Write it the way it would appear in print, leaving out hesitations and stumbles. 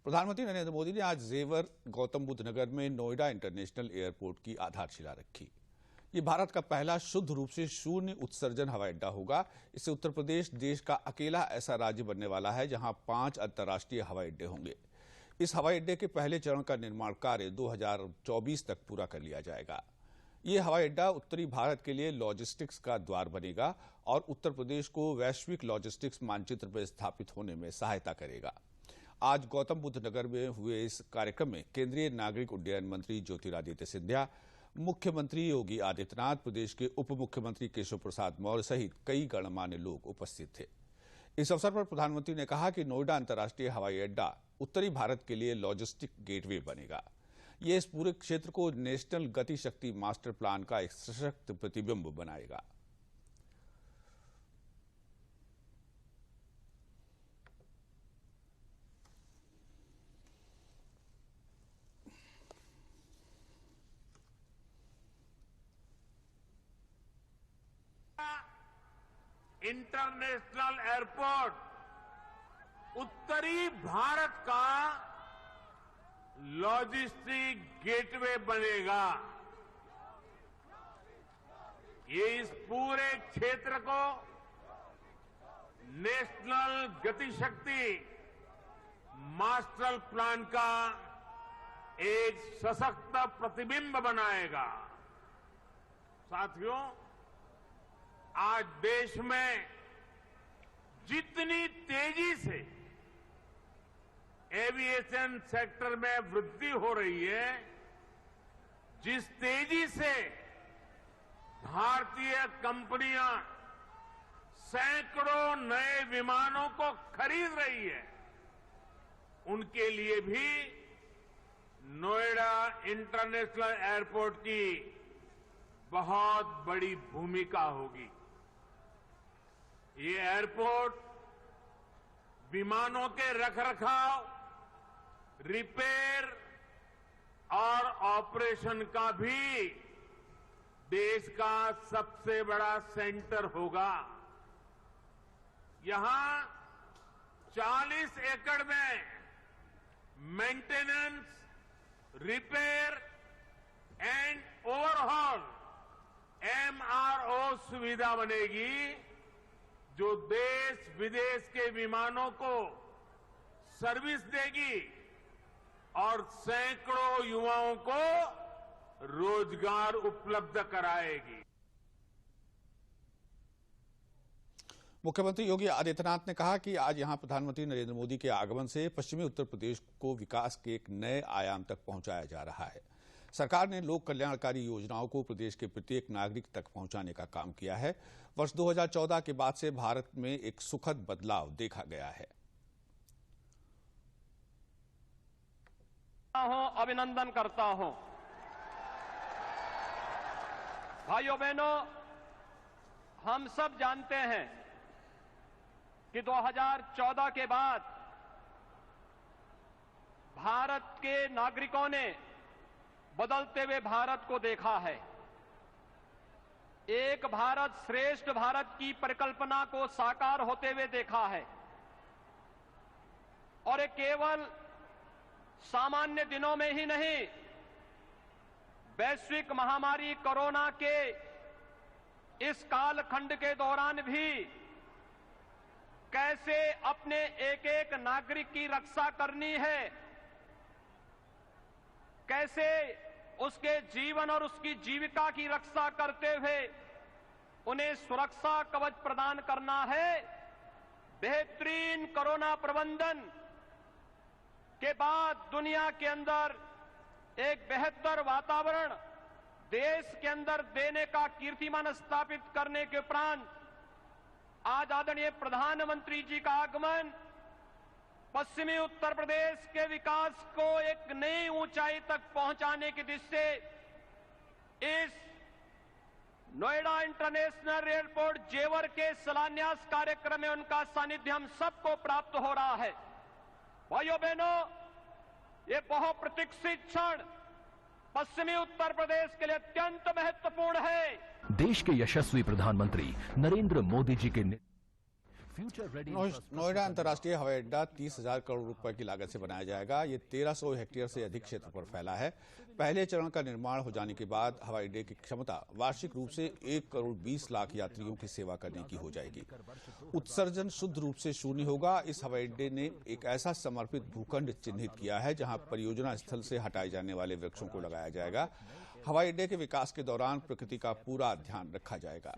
प्रधानमंत्री नरेंद्र मोदी ने आज जेवर गौतम बुद्ध नगर में नोएडा इंटरनेशनल एयरपोर्ट की आधारशिला रखी। ये भारत का पहला शुद्ध रूप से शून्य उत्सर्जन हवाई अड्डा होगा। इससे उत्तर प्रदेश देश का अकेला ऐसा राज्य बनने वाला है जहां 5 अंतर्राष्ट्रीय हवाई अड्डे होंगे। इस हवाई अड्डे के पहले चरण का निर्माण कार्य 2024 तक पूरा कर लिया जाएगा। ये हवाई अड्डा उत्तरी भारत के लिए लॉजिस्टिक्स का द्वार बनेगा और उत्तर प्रदेश को वैश्विक लॉजिस्टिक्स मानचित्र पर स्थापित होने में सहायता करेगा। आज गौतम बुद्ध नगर में हुए इस कार्यक्रम में केंद्रीय नागरिक उड्डयन मंत्री ज्योतिरादित्य सिंधिया, मुख्यमंत्री योगी आदित्यनाथ, प्रदेश के उप मुख्यमंत्री केशव प्रसाद मौर्य सहित कई गणमान्य लोग उपस्थित थे। इस अवसर पर प्रधानमंत्री ने कहा कि नोएडा अंतर्राष्ट्रीय हवाई अड्डा उत्तरी भारत के लिए लॉजिस्टिक गेटवे बनेगा। ये इस पूरे क्षेत्र को नेशनल गति शक्ति मास्टर प्लान का एक सशक्त प्रतिबिंब बनाएगा। इंटरनेशनल एयरपोर्ट उत्तरी भारत का लॉजिस्टिक गेटवे बनेगा। ये इस पूरे क्षेत्र को नेशनल गति शक्ति मास्टर प्लान का एक सशक्त प्रतिबिंब बनाएगा। साथियों, आज देश में जितनी तेजी से एविएशन सेक्टर में वृद्धि हो रही है, जिस तेजी से भारतीय कंपनियां सैकड़ों नए विमानों को खरीद रही है, उनके लिए भी नोएडा इंटरनेशनल एयरपोर्ट की बहुत बड़ी भूमिका होगी। ये एयरपोर्ट विमानों के रखरखाव, रिपेयर और ऑपरेशन का भी देश का सबसे बड़ा सेंटर होगा। यहां 40 एकड़ में maintenance, repair and overhaul MRO सुविधा बनेगी, जो देश विदेश के विमानों को सर्विस देगी और सैकड़ों युवाओं को रोजगार उपलब्ध कराएगी। मुख्यमंत्री योगी आदित्यनाथ ने कहा कि आज यहां प्रधानमंत्री नरेंद्र मोदी के आगमन से पश्चिमी उत्तर प्रदेश को विकास के एक नए आयाम तक पहुंचाया जा रहा है। सरकार ने लोक कल्याणकारी योजनाओं को प्रदेश के प्रत्येक नागरिक तक पहुंचाने का काम किया है। वर्ष 2014 के बाद से भारत में एक सुखद बदलाव देखा गया है। अभिनंदन करता हूं। भाइयों बहनों, हम सब जानते हैं कि 2014 के बाद भारत के नागरिकों ने बदलते हुए भारत को देखा है। एक भारत श्रेष्ठ भारत की परिकल्पना को साकार होते हुए देखा है और ये केवल सामान्य दिनों में ही नहीं, वैश्विक महामारी कोरोना के इस कालखंड के दौरान भी कैसे अपने एक एक नागरिक की रक्षा करनी है, कैसे उसके जीवन और उसकी जीविका की रक्षा करते हुए उन्हें सुरक्षा कवच प्रदान करना है। बेहतरीन कोरोना प्रबंधन के बाद दुनिया के अंदर एक बेहतर वातावरण देश के अंदर देने का कीर्तिमान स्थापित करने के उपरांत आज आदरणीय प्रधानमंत्री जी का आगमन पश्चिमी उत्तर प्रदेश के विकास को एक नई ऊंचाई तक पहुंचाने की दिशा से इस नोएडा इंटरनेशनल एयरपोर्ट जेवर के शिलान्यास कार्यक्रम में उनका सानिध्य हम सबको प्राप्त हो रहा है। भाइयों बहनों, ये बहुप्रतीक्षित क्षण पश्चिमी उत्तर प्रदेश के लिए अत्यंत महत्वपूर्ण है। देश के यशस्वी प्रधानमंत्री नरेंद्र मोदी जी के नोएडा अंतर्राष्ट्रीय हवाई अड्डा 30,000 करोड़ रुपए की लागत से बनाया जाएगा। ये 1300 हेक्टेयर से अधिक क्षेत्र पर फैला है। पहले चरण का निर्माण हो जाने के बाद हवाई अड्डे की क्षमता वार्षिक रूप से 1 करोड़ 20 लाख यात्रियों की सेवा करने की हो जाएगी। उत्सर्जन शुद्ध रूप से शून्य होगा। इस हवाई अड्डे ने एक ऐसा समर्पित भूखंड चिन्हित किया है जहां परियोजना स्थल से हटाए जाने वाले वृक्षों को लगाया जाएगा। हवाई अड्डे के विकास के दौरान प्रकृति का पूरा ध्यान रखा जाएगा।